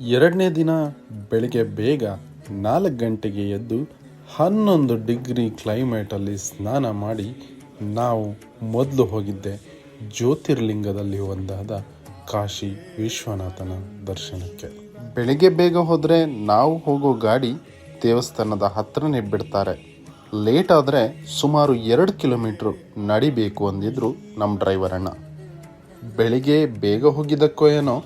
ಎರಡನೇ ದಿನ ಬೆಳಗ್ಗೆ ಬೇಗ 4 ಗಂಟೆಗೆ ಎದ್ದು 11 ಡಿಗ್ರಿ ಕ್ಲೈಮೇಟಲ್ಲಿ ಸ್ನಾನ ಮಾಡಿ ನಾವು ಮೊದಲು ಹೋಗಿದ್ದೆ ಜ್ಯೋತಿರ್ಲಿಂಗದಲ್ಲಿ ಒಂದಾದ ಕಾಶಿ ವಿಶ್ವನಾಥನ ದರ್ಶನಕ್ಕೆ. ಬೆಳಿಗ್ಗೆ ಬೇಗ ಹೋದರೆ ನಾವು ಹೋಗೋ ಗಾಡಿ ದೇವಸ್ಥಾನದ ಹತ್ರನೇ ಬಿಡ್ತಾರೆ. ಲೇಟ್ ಆದರೆ ಸುಮಾರು 2 ಕಿಲೋಮೀಟ್ರು ನಡಿಬೇಕು ಅಂದಿದ್ರು ನಮ್ಮ ಡ್ರೈವರ್ ಅಣ್ಣ. ಬೆಳಿಗ್ಗೆ ಬೇಗ ಹೋಗಿದ್ದಕ್ಕೋ ಏನೋ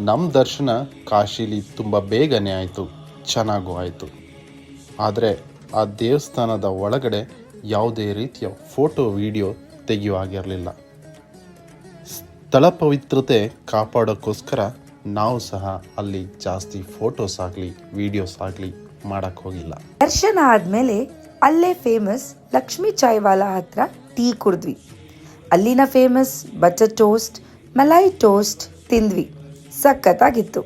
ನಮ್ಮ ದರ್ಶನ ಕಾಶಿಲಿ ತುಂಬ ಬೇಗನೆ ಆಯಿತು, ಚೆನ್ನಾಗೂ ಆಯಿತು. ಆದರೆ ಆ ದೇವಸ್ಥಾನದ ಒಳಗಡೆ ಯಾವುದೇ ರೀತಿಯ ಫೋಟೋ ವಿಡಿಯೋ ತೆಗೆಯೋ ಆಗಿರಲಿಲ್ಲ. ಸ್ಥಳ ಪವಿತ್ರತೆ ಕಾಪಾಡೋಕ್ಕೋಸ್ಕರ ನಾವು ಸಹ ಅಲ್ಲಿ ಜಾಸ್ತಿ ಫೋಟೋಸ್ ಆಗಲಿ ವಿಡಿಯೋಸ್ ಆಗಲಿ ಮಾಡೋಕ್ಕೆ ಹೋಗಿಲ್ಲ. ದರ್ಶನ ಆದಮೇಲೆ ಅಲ್ಲೇ ಫೇಮಸ್ ಲಕ್ಷ್ಮೀ ಚಾಯ್ವಾಲಾ ಹತ್ರ ಟೀ ಕುಡಿದ್ವಿ. ಅಲ್ಲಿನ famous butter toast, malai toast ತಿಂದ್ವಿ. ಸಖತ್ತಾಗಿತ್ತು.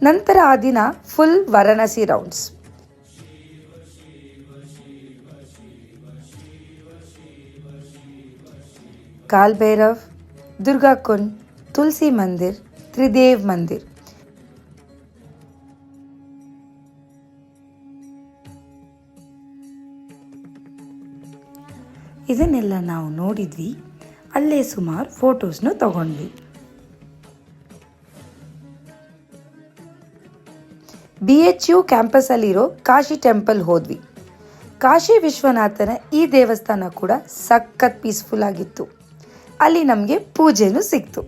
ನಂತರ ಆ ದಿನ ಫುಲ್ ವಾರಣಾಸಿ ರೌಂಡ್ಸ್. ಕಾಲ್ ಭೈರವ್, ದುರ್ಗಾ ಕುಂಡ್, ತುಳಸಿ ಮಂದಿರ್, ತ್ರಿದೇವ್ ಮಂದಿರ್. ಇದನ್ನೆಲ್ಲ ನಾವು ನೋಡಿದ್ವಿ. ಅಲ್ಲೇ ಸುಮಾರು ಫೋಟೋಸ್ನು ತಗೊಂಡ್ವಿ. BHU ಕ್ಯಾಂಪಸ್ಸಲ್ಲಿರೋ ಕಾಶಿ ಟೆಂಪಲ್ ಹೋದ್ವಿ. ಕಾಶಿ ವಿಶ್ವನಾಥನ ಈ ದೇವಸ್ಥಾನ ಕೂಡ ಸಖತ್ ಪೀಸ್ಫುಲ್ ಆಗಿತ್ತು. ಅಲ್ಲಿ ನಮಗೆ ಪೂಜೆನೂ ಸಿಕ್ತು.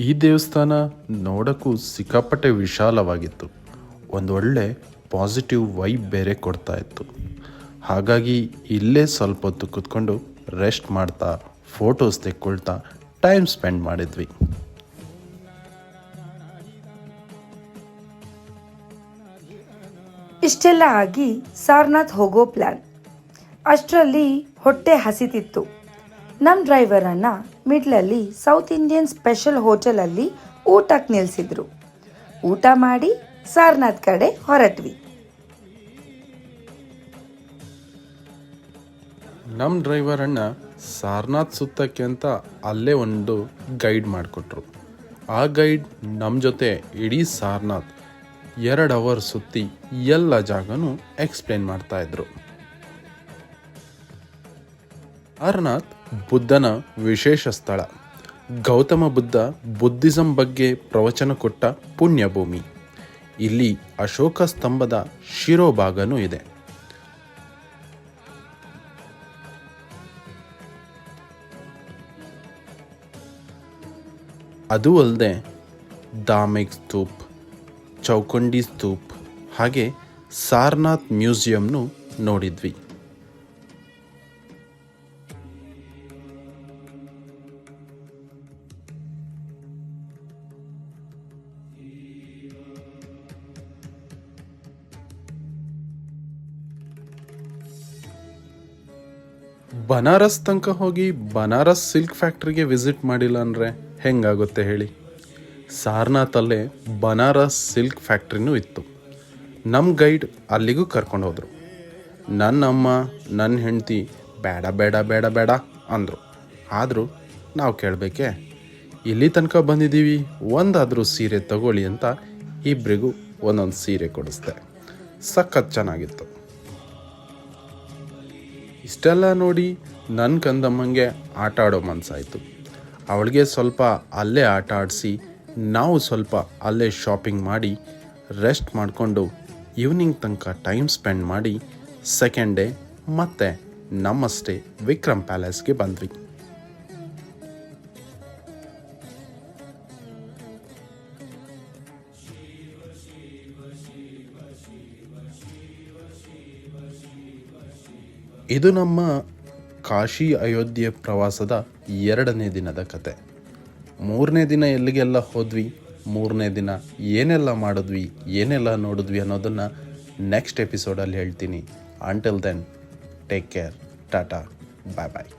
ಈ ದೇವಸ್ಥಾನ ನೋಡೋಕ್ಕೂ ಸಿಕ್ಕಾಪಟ್ಟೆ ವಿಶಾಲವಾಗಿತ್ತು. ಒಂದೊಳ್ಳೆ ಪಾಸಿಟಿವ್ ವೈಬ್ ಬೇರೆ ಕೊಡ್ತಾ ಇತ್ತು. ಹಾಗಾಗಿ ಇಲ್ಲೇ ಸ್ವಲ್ಪ ಹೊತ್ತು ಕೂತ್ಕೊಂಡು ರೆಸ್ಟ್ ಮಾಡ್ತಾ ಫೋಟೋಸ್ ತೆಕ್ಕೊಳ್ತಾ ಟೈಮ್ ಸ್ಪೆಂಡ್ ಮಾಡಿದ್ವಿ. ಇಷ್ಟೆಲ್ಲ ಆಗಿ ಸಾರನಾಥ್ ಹೋಗೋ ಪ್ಲ್ಯಾನ್. ಅಷ್ಟರಲ್ಲಿ ಹೊಟ್ಟೆ ಹಸಿತಿತ್ತು. ನಮ್ಮ ಡ್ರೈವರ್ ಅಣ್ಣ ಮಿಡ್ಲಲ್ಲಿ ಸೌತ್ ಇಂಡಿಯನ್ ಸ್ಪೆಷಲ್ ಹೋಟೆಲಲ್ಲಿ ಊಟಕ್ಕೆ ನಿಲ್ಲಿಸಿದ್ರು. ಊಟ ಮಾಡಿ ಸಾರನಾಥ್ ಕಡೆ ಹೊರಟ್ವಿ. ನಮ್ಮ ಡ್ರೈವರ್ ಅಣ್ಣ ಸಾರನಾಥ್ ಸುತ್ತಕ್ಕೆ ಅಂತ ಅಲ್ಲೇ ಒಂದು ಗೈಡ್ ಮಾಡಿಕೊಟ್ರು. ಆ ಗೈಡ್ ನಮ್ಮ ಜೊತೆ ಇಡೀ ಸಾರನಾಥ್ 2 ಅವರ್ ಸುತ್ತಿ ಎಲ್ಲ ಜಾಗನೂ ಎಕ್ಸ್ಪ್ಲೇನ್ ಮಾಡ್ತಾಯಿದ್ರು. ಸಾರನಾಥ್ ಬುದ್ಧನ ವಿಶೇಷ ಸ್ಥಳ. ಗೌತಮ ಬುದ್ಧ ಬುದ್ಧಿಸಂ ಬಗ್ಗೆ ಪ್ರವಚನ ಕೊಟ್ಟ ಪುಣ್ಯಭೂಮಿ. ಇಲ್ಲಿ ಅಶೋಕ ಸ್ತಂಭದ ಶಿರೋಭಾಗನೂ ಇದೆ. ಅದು ಅಲ್ಲದೆ ಧಾಮಿಕ್ ಸ್ತೂಪ್, ಚೌಕಂಡಿ ಸ್ತೂಪ್ ಹಾಗೆ ಸಾರನಾಥ್ ಮ್ಯೂಸಿಯಂನು ನೋಡಿದ್ವಿ. ಬನಾರಸ್ ತನಕ ಹೋಗಿ ಬನಾರಸ್ ಸಿಲ್ಕ್ ಫ್ಯಾಕ್ಟ್ರಿಗೆ ವಿಸಿಟ್ ಮಾಡಿಲ್ಲ ಅಂದರೆ ಹೆಂಗಾಗುತ್ತೆ ಹೇಳಿ. ಸಾರನಾಥಲ್ಲೇ ಬನಾರಸ್ ಸಿಲ್ಕ್ ಫ್ಯಾಕ್ಟ್ರಿನೂ ಇತ್ತು. ನಮ್ಮ ಗೈಡ್ ಅಲ್ಲಿಗೂ ಕರ್ಕೊಂಡು ಹೋದರು. ನನ್ನ ಅಮ್ಮ ನನ್ನ ಹೆಂಡತಿ ಬೇಡ ಬೇಡ ಬೇಡ ಬೇಡ ಅಂದರು. ಆದರೂ ನಾವು ಕೇಳಬೇಕೆ, ಇಲ್ಲಿ ತನಕ ಬಂದಿದ್ದೀವಿ, ಒಂದಾದರೂ ಸೀರೆ ತಗೊಳ್ಳಿ ಅಂತ ಇಬ್ಬರಿಗೂ ಒಂದೊಂದು ಸೀರೆ ಕೊಡಿಸ್ದೆ. ಸಖತ್ ಚೆನ್ನಾಗಿತ್ತು. ಇಷ್ಟೆಲ್ಲ ನೋಡಿ ನನ್ನ ಕಂದಮ್ಮಂಗೆ ಆಟ ಆಡೋ ಮನಸ್ಸಾಯಿತು. ಅವಳಿಗೆ ಸ್ವಲ್ಪ ಅಲ್ಲೇ ಆಟ ಆಡಿಸಿ ನಾವು ಸ್ವಲ್ಪ ಅಲ್ಲೇ ಶಾಪಿಂಗ್ ಮಾಡಿ ರೆಸ್ಟ್ ಮಾಡಿಕೊಂಡು ಈವ್ನಿಂಗ್ ತನಕ ಟೈಮ್ ಸ್ಪೆಂಡ್ ಮಾಡಿ ಸೆಕೆಂಡ್ ಡೇ ಮತ್ತೆ ನಮ್ಮ ಸ್ಟೇ ವಿಕ್ರಮ್ ಪ್ಯಾಲೇಸ್ಗೆ ಬಂದ್ವಿ. ಇದು ನಮ್ಮ ಕಾಶಿ ಅಯೋಧ್ಯೆ ಪ್ರವಾಸದ 2ನೇ ದಿನದ ಕತೆ. 3ನೇ ದಿನ ಎಲ್ಲಿಗೆಲ್ಲ ಹೋದ್ವಿ, 3ನೇ ದಿನ ಏನೆಲ್ಲ ಮಾಡಿದ್ವಿ, ಏನೆಲ್ಲ ನೋಡಿದ್ವಿ ಅನ್ನೋದನ್ನು ನೆಕ್ಸ್ಟ್ ಎಪಿಸೋಡಲ್ಲಿ ಹೇಳ್ತೀನಿ. Until then take care, tata, bye ಬಾಯ್.